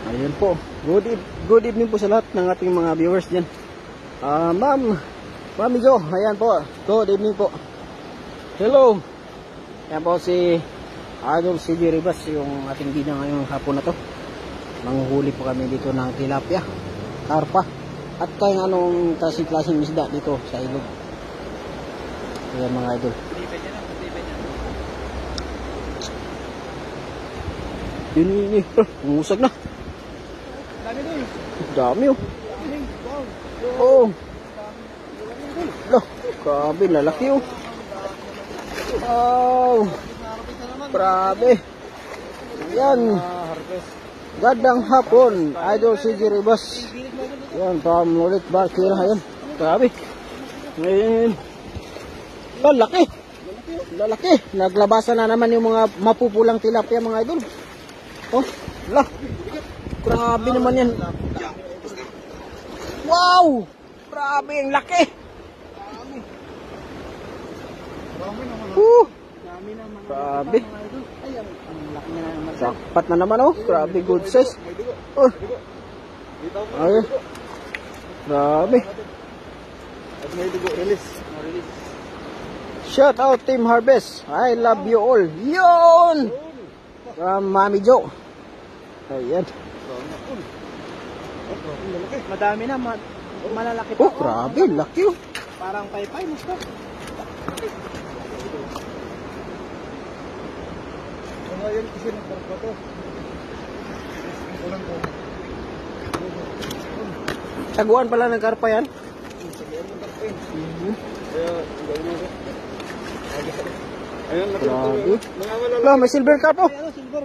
Ayun po. Good evening po sa lahat ng ating mga viewers dyan. Ma'am Jo, ayan po. Good evening po. Hello. Ayan po si Idol CJ Rivas, yung ating bida ngayong hapon na to. Manguhuli po kami dito ng tilapia, karpa, at kayong anong klaseng isda dito sa ilog. Ayan mga idol. Yun. Umusag na. Dami oh. Oh. Loh, grabe, lalaki oh. Wow. Grabe. Yan. Gadang hapon, Idol CJ Rivas. Yan, pamulit bakir. Ayan. Grabe. Ngayon. Lalaki. Lalaki. Naglabasan na naman yung mga mapupulang tilapia mga idol. Oh, lah. Grabe naman yan. Wow! Grabe, ang laki. Grabe. Sakpat na naman oh. Grabe, good size. Oh. Ayun. Grabe. Shout out Team Harvest. I love you all. Yun! From Mami Jo. Ayan. Madami na, malalaki pa. Oh, grabe, laki oh. Parang paypay, musta. Ngayon kasi nagparpa to. Taguan pala ng karpa yan. Ayun, grabe. Wala, may silver carp oh. Silver.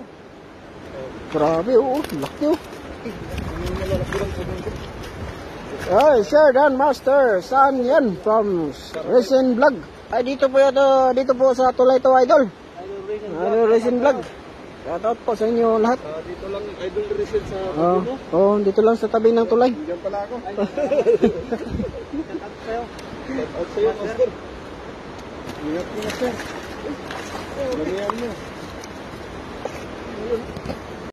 Grabe oh, laki oh. Ay, Sir Dan Master, saan yan? From Recent Vlog. Ay, dito po sa Tulay to Idol. Idol Recent Vlog. Shout out po sa inyo lahat. Dito lang, Idol Recent sa tabi mo. Oh, dito lang sa tabi ng tulay. Diyan pala ako. Shout out sa'yo, Oscar. Ingat mo na, sir. Lamihan mo.